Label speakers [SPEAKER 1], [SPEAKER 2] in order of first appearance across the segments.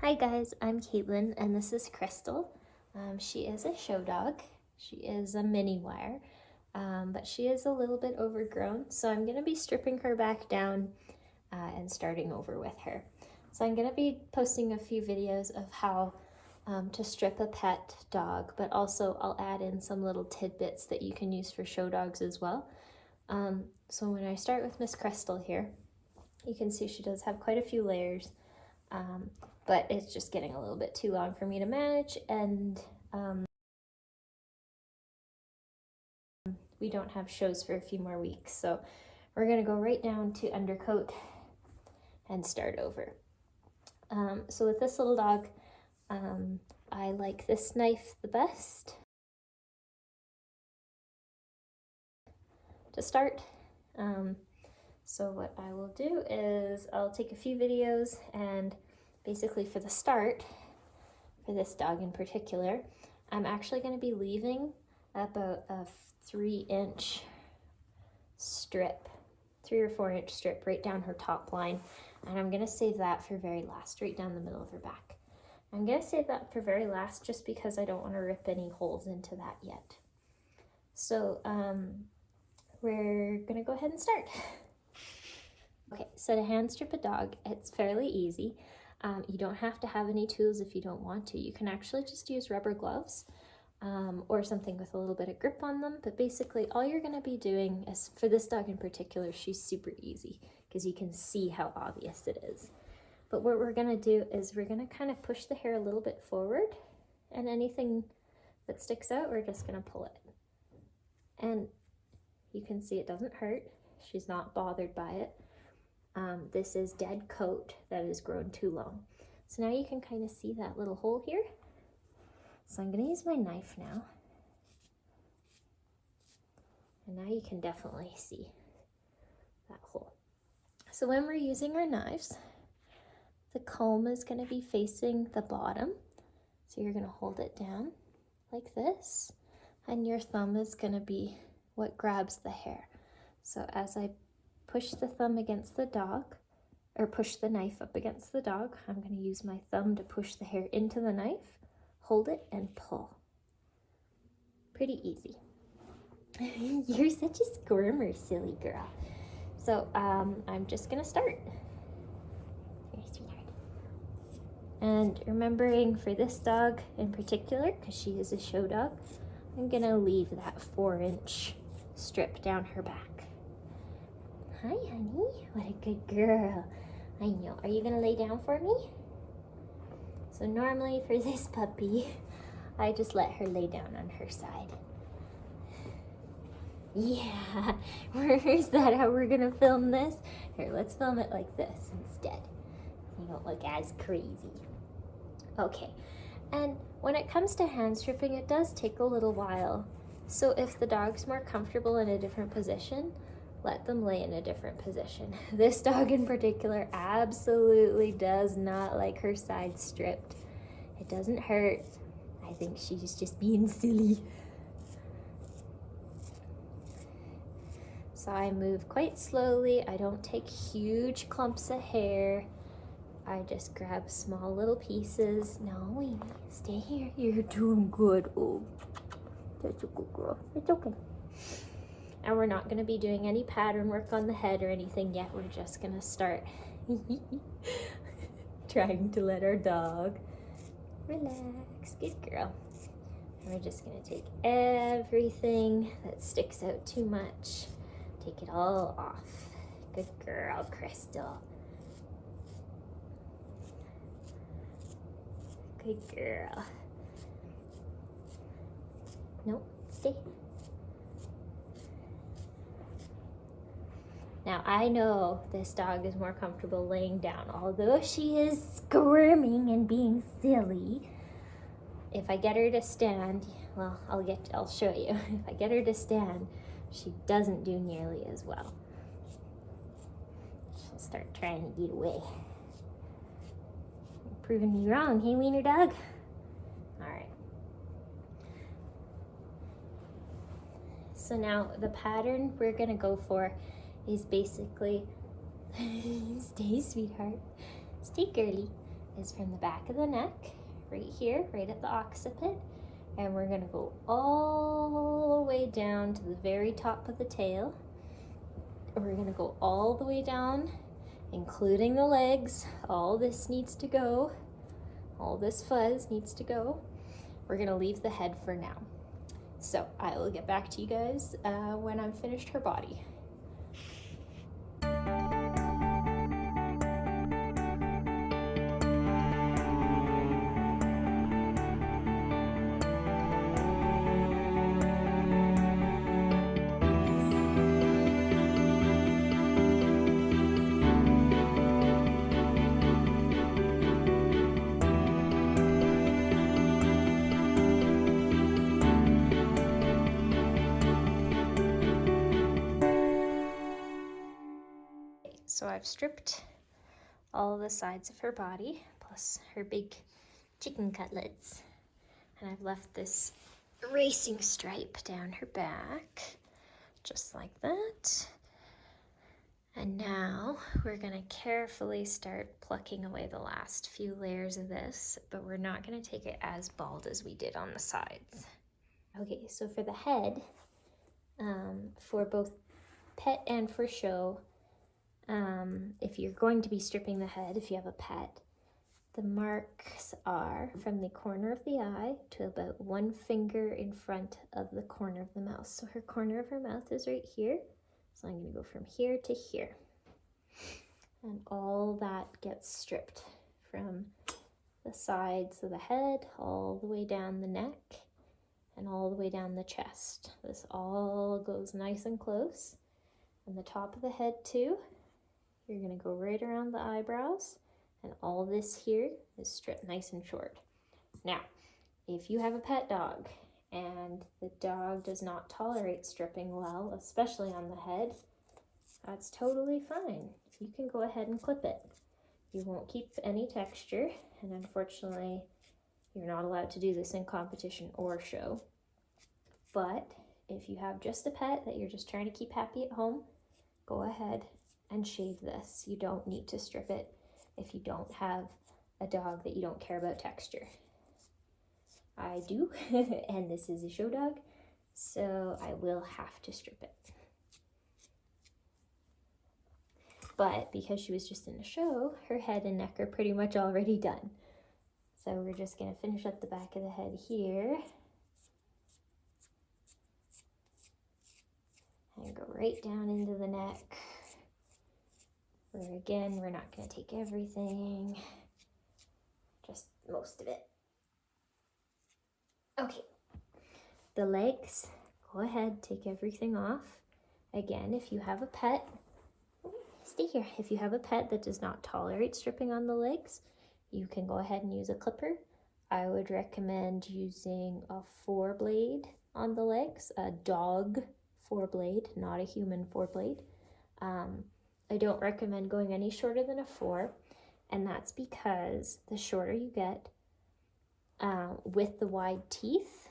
[SPEAKER 1] Hi guys, I'm Caitlin and this is Crystal. She is a show dog. She is a mini wire, but she is a little bit overgrown, so I'm going to be stripping her back down and starting over with her. So I'm going to be posting a few videos of how to strip a pet dog, but also I'll add in some little tidbits that you can use for show dogs as well. So when I start with Miss Crystal here, you can see she does have quite a few layers. But it's just getting a little bit too long for me to manage, and we don't have shows for a few more weeks, so we're gonna go right down to undercoat and start over. So with this little dog, I like this knife the best to start. So what I will do is I'll take a few videos, and basically for the start, for this dog in particular, I'm actually going to be leaving about a 3-inch strip, 3 or 4-inch strip right down her top line, and I'm going to save that for very last, right down the middle of her back. I'm going to save that for very last just because I don't want to rip any holes into that yet. So we're going to go ahead and start. Okay, so to hand strip a dog, it's fairly easy. You don't have to have any tools if you don't want to. You can actually just use rubber gloves or something with a little bit of grip on them. But basically all you're going to be doing is, for this dog in particular, she's super easy because you can see how obvious it is. But what we're going to do is we're going to kind of push the hair a little bit forward, and anything that sticks out, we're just going to pull it. And you can see it doesn't hurt. She's not bothered by it. This is dead coat that has grown too long. So now you can kind of see that little hole here. So I'm going to use my knife now. And now you can definitely see that hole. So when we're using our knives, the comb is going to be facing the bottom. So you're going to hold it down like this, and your thumb is going to be what grabs the hair. So as I push the thumb against the dog, or push the knife up against the dog, I'm going to use my thumb to push the hair into the knife, hold it, and pull. Pretty easy. You're such a squirmer, silly girl. So I'm just going to start. Here, sweetheart. And remembering for this dog in particular, because she is a show dog, I'm going to leave that 4-inch strip down her back. Hi, honey. What a good girl. I know. Are you going to lay down for me? So normally for this puppy, I just let her lay down on her side. Yeah. Is that how we're going to film this? Here, let's film it like this instead. You don't look as crazy. Okay. And when it comes to hand stripping, it does take a little while. So if the dog's more comfortable in a different position, let them lay in a different position. This dog in particular absolutely does not like her side stripped. It doesn't hurt. I think she's just being silly. So I move quite slowly. I don't take huge clumps of hair. I just grab small little pieces. No, Amy, stay here. You're doing good. Oh, that's a good girl. It's okay. And we're not going to be doing any pattern work on the head or anything yet. We're just going to start trying to let our dog relax. Good girl. And we're just going to take everything that sticks out too much. Take it all off. Good girl, Crystal. Good girl. Nope, stay. Now, I know this dog is more comfortable laying down, although she is squirming and being silly. If I get her to stand, well, I'll show you. If I get her to stand, she doesn't do nearly as well. She'll start trying to get away. You're proving me wrong, hey, wiener dog? All right. So now the pattern we're gonna go for is basically, stay sweetheart, stay girly, is from the back of the neck, right here, right at the occiput. And we're gonna go all the way down to the very top of the tail. We're gonna go all the way down, including the legs. All this needs to go. All this fuzz needs to go. We're gonna leave the head for now. So I will get back to you guys when I'm finished her body. So I've stripped all the sides of her body, plus her big chicken cutlets. And I've left this racing stripe down her back, just like that. And now we're gonna carefully start plucking away the last few layers of this, but we're not gonna take it as bald as we did on the sides. Okay, so for the head, for both pet and for show, if you're going to be stripping the head, if you have a pet, the marks are from the corner of the eye to about 1 finger in front of the corner of the mouth. So her corner of her mouth is right here. So I'm going to go from here to here. And all that gets stripped from the sides of the head, all the way down the neck, and all the way down the chest. This all goes nice and close. And the top of the head too. You're gonna go right around the eyebrows, and all this here is stripped nice and short. Now, if you have a pet dog and the dog does not tolerate stripping well, especially on the head, that's totally fine. You can go ahead and clip it. You won't keep any texture, and unfortunately, you're not allowed to do this in competition or show. But if you have just a pet that you're just trying to keep happy at home, go ahead and shave this. You don't need to strip it if you don't have a dog that you don't care about texture. I do, and this is a show dog, so I will have to strip it. But because she was just in a show, her head and neck are pretty much already done. So we're just gonna finish up the back of the head here. And go right down into the neck. Where again, we're not going to take everything, just most of it. Okay, the legs, go ahead, take everything off. Again, if you have a pet, stay here. If you have a pet that does not tolerate stripping on the legs, you can go ahead and use a clipper. I would recommend using a 4-blade on the legs, a dog 4-blade, not a human 4-blade. I don't recommend going any shorter than a 4, and that's because the shorter you get with the wide teeth,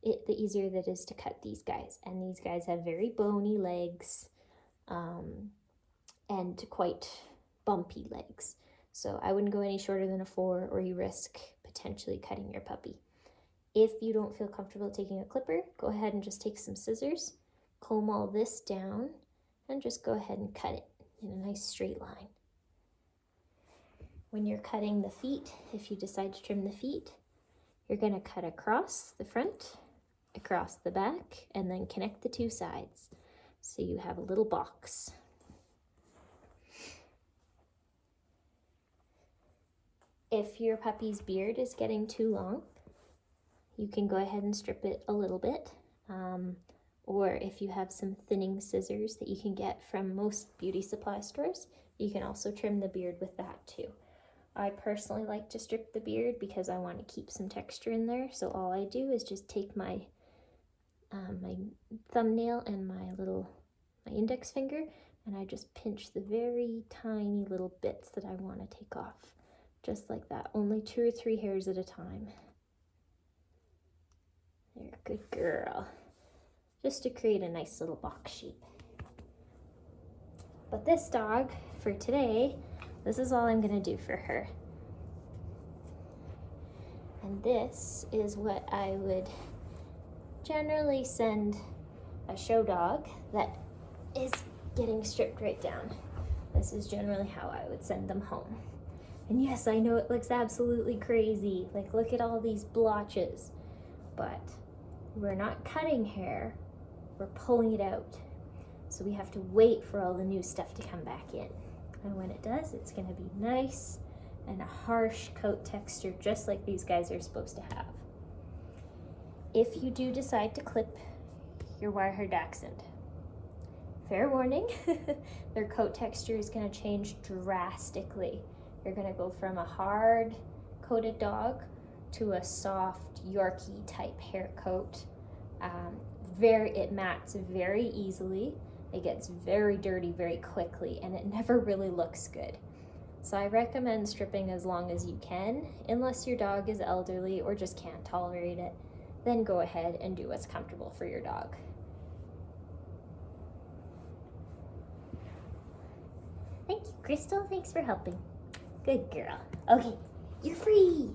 [SPEAKER 1] the easier that is to cut these guys. And these guys have very bony legs and quite bumpy legs. So I wouldn't go any shorter than a 4, or you risk potentially cutting your puppy. If you don't feel comfortable taking a clipper, go ahead and just take some scissors, comb all this down, and just go ahead and cut it in a nice straight line. When you're cutting the feet, if you decide to trim the feet, you're going to cut across the front, across the back, and then connect the 2 sides. So you have a little box. If your puppy's beard is getting too long, you can go ahead and strip it a little bit. Or if you have some thinning scissors that you can get from most beauty supply stores, you can also trim the beard with that too. I personally like to strip the beard because I want to keep some texture in there. So all I do is just take my my thumbnail and my index finger, and I just pinch the very tiny little bits that I want to take off. Just like that, only 2 or 3 hairs at a time. There, good girl. Just to create a nice little box shape. But this dog, for today, this is all I'm gonna do for her. And this is what I would generally send a show dog that is getting stripped right down. This is generally how I would send them home. And yes, I know it looks absolutely crazy. Like, look at all these blotches. But we're not cutting hair, we're pulling it out. So we have to wait for all the new stuff to come back in. And when it does, it's gonna be nice and a harsh coat texture, just like these guys are supposed to have. If you do decide to clip your Wirehaired Dachshund, fair warning, their coat texture is gonna change drastically. You're gonna go from a hard coated dog to a soft Yorkie type hair coat. It mats very easily. It gets very dirty very quickly, and it never really looks good. So I recommend stripping as long as you can, unless your dog is elderly or just can't tolerate it. Then go ahead and do what's comfortable for your dog. Thank you, Crystal. Thanks for helping. Good girl. Okay, you're free.